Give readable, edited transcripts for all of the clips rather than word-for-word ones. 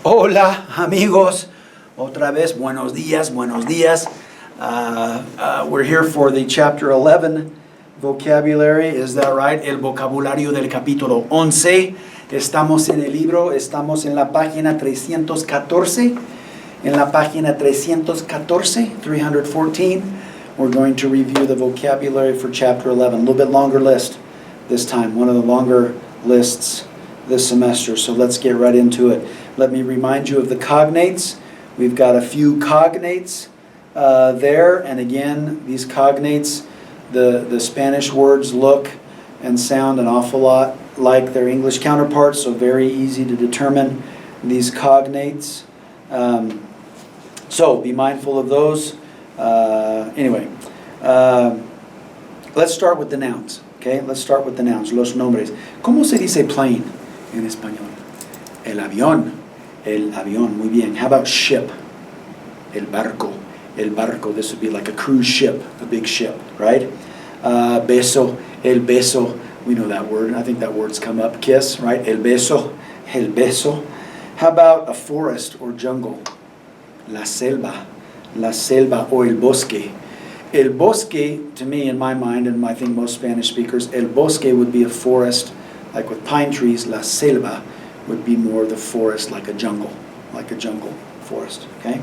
Hola amigos, otra vez, buenos días, buenos días. We're here for the chapter 11 vocabulary, is that right? El vocabulario del capítulo 11. Estamos en el libro, estamos en la página 314. En la página 314, 314, we're going to review the vocabulary for chapter 11. A little bit longer list this time, one of the longer lists this semester. So let's get right into it. Let me remind you of the cognates. We've got a few cognates there, and again, these cognates, the Spanish words look and sound an awful lot like their English counterparts, so very easy to determine these cognates. So be mindful of those. Anyway, let's start with the nouns. Okay, let's start with the nouns, los nombres. ¿Cómo se dice plane en español? El avión. El avión, muy bien. How about ship? El barco. El barco, this would be like a cruise ship, a big ship, right? Beso, el beso. We know that word. I think that word's come up. Kiss, right? El beso, el beso. How about a forest or jungle? La selva o el bosque. El bosque, to me, in my mind, and I think most Spanish speakers, el bosque would be a forest, like with pine trees. La selva would be more the forest, like a jungle forest, okay?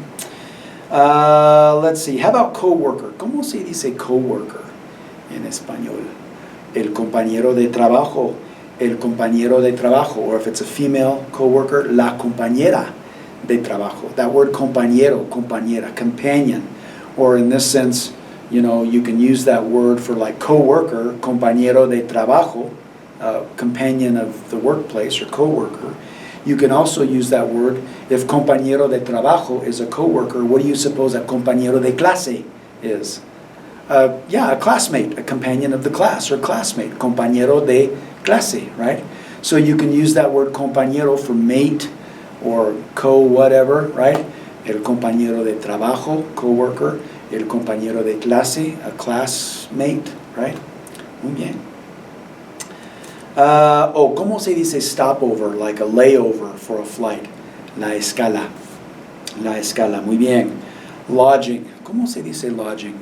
Let's see, how about co-worker? ¿Cómo se dice co-worker en español? El compañero de trabajo, or if it's a female co-worker, la compañera de trabajo. That word compañero, compañera, companion, or in this sense, you know, you can use that word for like co-worker, compañero de trabajo, companion of the workplace or co-worker. You can also use that word if compañero de trabajo is a co-worker. What do you suppose a compañero de clase is? Yeah, a classmate, a companion of the class or classmate, compañero de clase, right? So you can use that word compañero for mate or co-whatever, right? El compañero de trabajo, co-worker. El compañero de clase, a classmate, right? Muy bien. ¿Cómo se dice stopover? Like a layover for a flight. La escala. La escala. Muy bien. Lodging. ¿Cómo se dice lodging?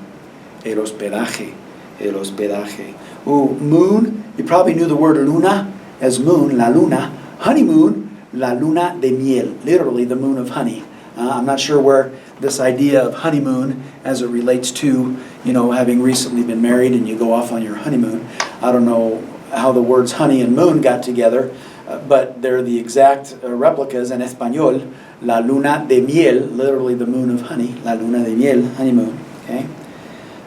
El hospedaje. El hospedaje. Moon. You probably knew the word luna as moon, la luna. Honeymoon, la luna de miel. Literally the moon of honey. I'm not sure where this idea of honeymoon as it relates to, you know, having recently been married and you go off on your honeymoon. I don't know how the words honey and moon got together, but they're the exact replicas in Espanol. La luna de miel, literally the moon of honey. La luna de miel, honeymoon. Okay.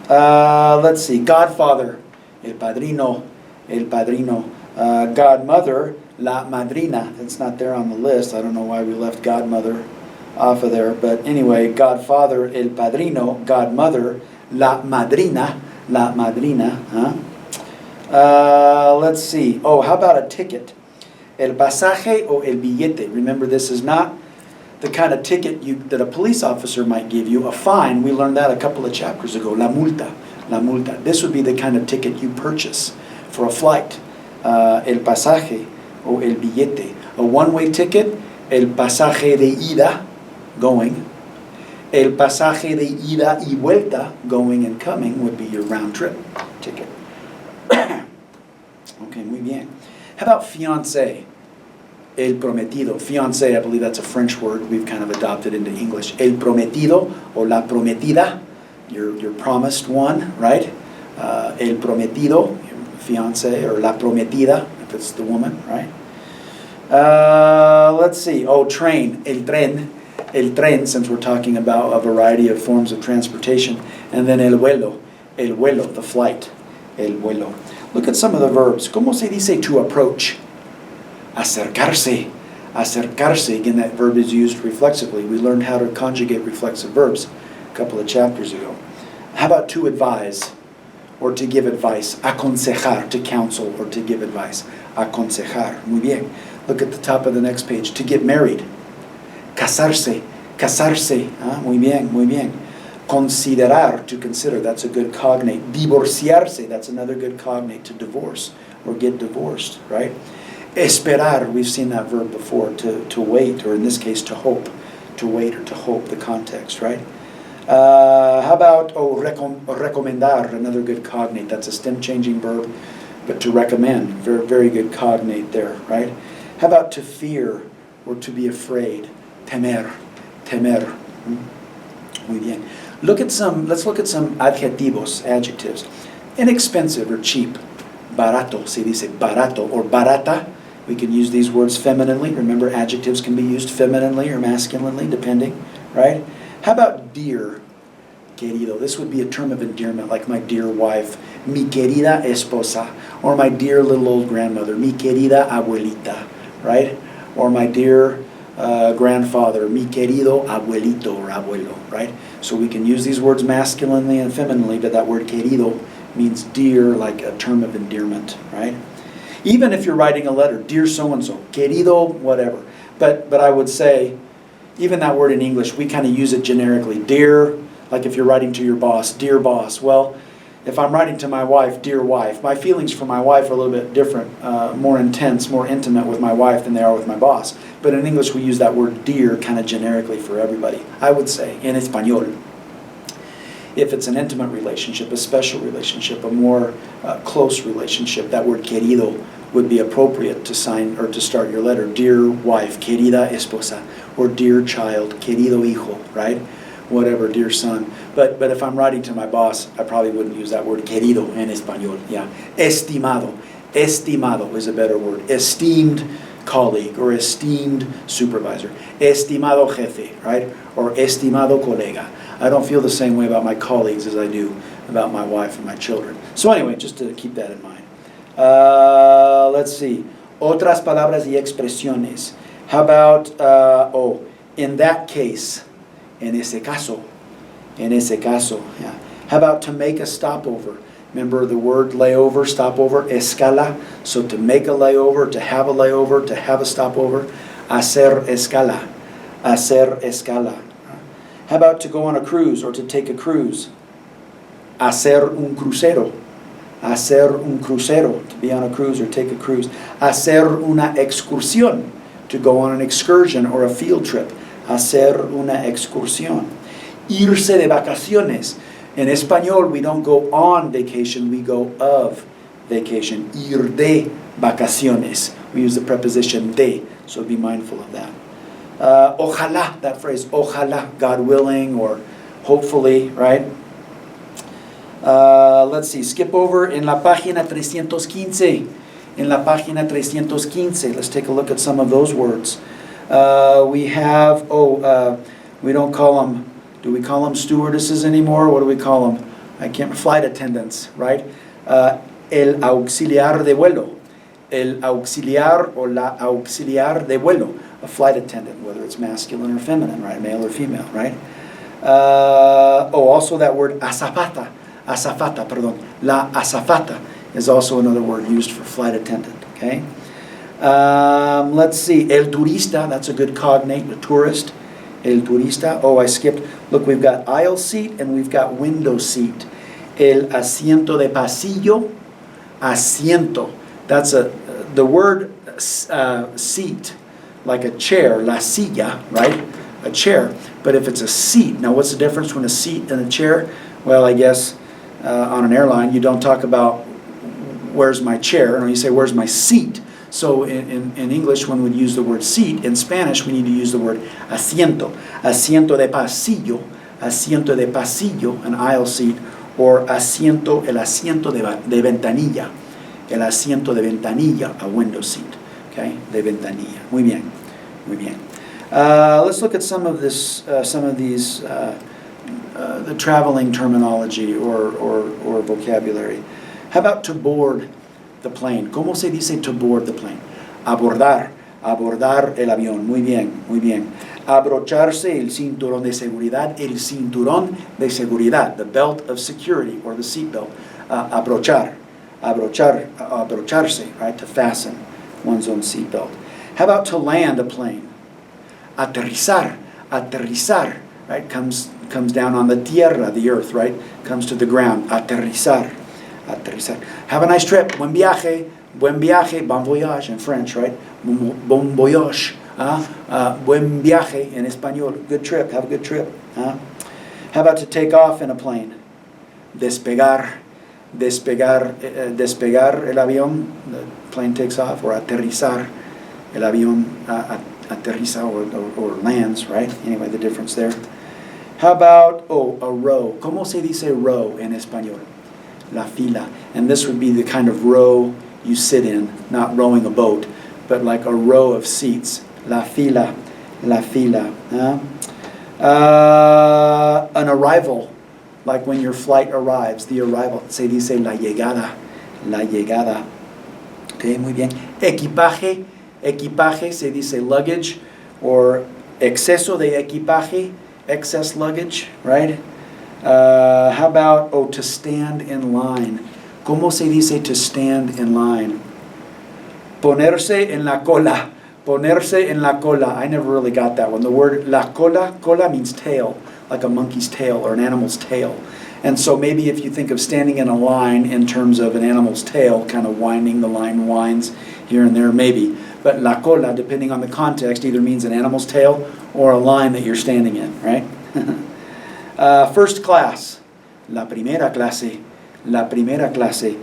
Let's see. Godfather, el padrino, el padrino. Godmother, la madrina. That's not there on the list. I don't know why we left godmother off of there, but anyway, Godfather, el padrino. Godmother, la madrina, la madrina. Let's see. How about a ticket? El pasaje o el billete. Remember, this is not the kind of ticket that a police officer might give you. A fine, we learned that a couple of chapters ago. La multa, la multa. This would be the kind of ticket you purchase for a flight. El pasaje o el billete. A one-way ticket, el pasaje de ida, going. El pasaje de ida y vuelta, going and coming, would be your round trip ticket. Okay, muy bien. How about fiancé? El prometido. Fiancé, I believe that's a French word we've kind of adopted into English. El prometido o la prometida, your promised one, right? El prometido, fiancé, or la prometida, if it's the woman, right? Let's see. Train. El tren. El tren, since we're talking about a variety of forms of transportation. And then el vuelo, the flight. El vuelo. Look at some of the verbs. ¿Cómo se dice to approach? Acercarse. Acercarse. Again, that verb is used reflexively. We learned how to conjugate reflexive verbs a couple of chapters ago. How about to advise or to give advice? Aconsejar, to counsel or to give advice. Aconsejar. Muy bien. Look at the top of the next page. To get married. Casarse. Casarse. Muy bien, muy bien. Considerar, to consider, that's a good cognate. Divorciarse, that's another good cognate, to divorce or get divorced, right? Esperar, we've seen that verb before, to wait, or in this case, to hope. To wait or to hope, the context, right? How about, recomendar, another good cognate. That's a stem-changing verb, but to recommend, very, very good cognate there, right? How about to fear or to be afraid? Temer. Muy bien. Let's look at some adjetivos, adjectives. Inexpensive or cheap. Barato, se dice barato, or barata. We can use these words femininely. Remember, adjectives can be used femininely or masculinely, depending, right? How about dear? Querido. This would be a term of endearment, like my dear wife, mi querida esposa, or my dear little old grandmother, mi querida abuelita, right? Or my dear grandfather, mi querido abuelito or abuelo, right? So we can use these words masculinely and femininely, but that word querido means dear, like a term of endearment, right? Even if you're writing a letter, dear so-and-so, querido, whatever. But I would say, even that word in English, we kind of use it generically. Dear, like if you're writing to your boss, dear boss. Well, if I'm writing to my wife, dear wife, my feelings for my wife are a little bit different, more intense, more intimate with my wife than they are with my boss. But in English, we use that word dear kind of generically for everybody, I would say, in español. If it's an intimate relationship, a special relationship, a more close relationship, that word querido would be appropriate to sign or to start your letter. Dear wife, querida esposa, or dear child, querido hijo, right? Whatever, dear son. But if I'm writing to my boss, I probably wouldn't use that word querido en español. Yeah. Estimado. Estimado is a better word. Esteemed colleague or esteemed supervisor. Estimado jefe, right? Or estimado colega. I don't feel the same way about my colleagues as I do about my wife and my children. So anyway, just to keep that in mind. Let's see. Otras palabras y expresiones. How about, in that case, en ese caso, yeah. How about to make a stopover? Remember the word layover, stopover, escala. So to make a layover, to have a stopover, hacer escala, hacer escala. How about to go on a cruise or to take a cruise? Hacer un crucero. Hacer un crucero, to be on a cruise or take a cruise. Hacer una excursión, to go on an excursion or a field trip. Hacer una excursión. Irse de vacaciones. In español, we don't go on vacation, we go of vacation. Ir de vacaciones. We use the preposition de, so be mindful of that. Ojalá, that phrase, ojalá, God willing, or hopefully, right? Let's see, skip over in la página 315. In la página 315, let's take a look at some of those words. We have, we don't call them, do we call them stewardesses anymore? What do we call them? I can't, flight attendants, right? El auxiliar de vuelo. El auxiliar o la auxiliar de vuelo. A flight attendant, whether it's masculine or feminine, right? Male or female, right? Also that word azafata. Azafata, perdón. La azafata is also another word used for flight attendant, okay? Let's see. El turista, that's a good cognate, the tourist. El turista. Oh, I skipped. Look, we've got aisle seat and we've got window seat. El asiento de pasillo. Asiento. That's the word seat, like a chair, la silla, right? A chair. But if it's a seat, now what's the difference between a seat and a chair? Well, I guess on an airline, you don't talk about where's my chair, or you say where's my seat. So in English, when we use the word seat, in Spanish, we need to use the word asiento. Asiento de pasillo, an aisle seat, or el asiento de ventanilla. El asiento de ventanilla, a window seat. Okay, de ventanilla. Muy bien, muy bien. Let's look at some of these, the traveling terminology or vocabulary. How about to board the plane? ¿Cómo se dice to board the plane? Abordar el avión. Muy bien, muy bien. Abrocharse el cinturón de seguridad, the belt of security or the seat belt. Abrocharse, right, to fasten one's own seat belt. How about to land a plane? Aterrizar, right, comes down on the tierra, the earth, right, comes to the ground. Aterrizar. Have a nice trip, buen viaje, Buen viaje, bon voyage in French, right? Bon voyage. Buen viaje in Espanol. Good trip, have a good trip. How about to take off in a plane? Despegar. Despegar el avión, the plane takes off, or aterrizar, el avión aterriza or lands, right? Anyway, the difference there. How about, a row? ¿Cómo se dice row en español? La fila. And this would be the kind of row you sit in, not rowing a boat, but like a row of seats. La fila, la fila. An arrival. Like when your flight arrives, the arrival. Se dice la llegada, la llegada. Okay, muy bien. Equipaje, equipaje se dice luggage, or exceso de equipaje, excess luggage, right? How about, to stand in line? ¿Cómo se dice to stand in line? Ponerse en la cola. Ponerse en la cola. I never really got that one. The word la cola, cola means tail, like a monkey's tail or an animal's tail. And so maybe if you think of standing in a line in terms of an animal's tail, kind of winding, the line winds here and there, maybe. But la cola, depending on the context, either means an animal's tail or a line that you're standing in, right? First class, la primera clase, la primera clase.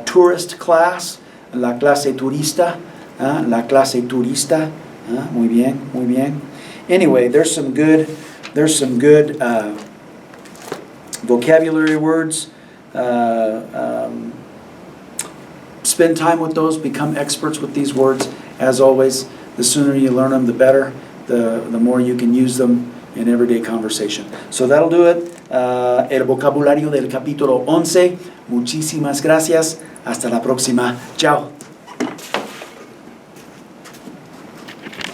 Tourist class, la clase turista, la clase turista. Muy bien, muy bien. Anyway, there's some good vocabulary words. Spend time with those, become experts with these words. As always, the sooner you learn them, the better, the more you can use them in everyday conversation. So that'll do it. El vocabulario del capítulo 11. Muchísimas gracias. Hasta la próxima. Chao.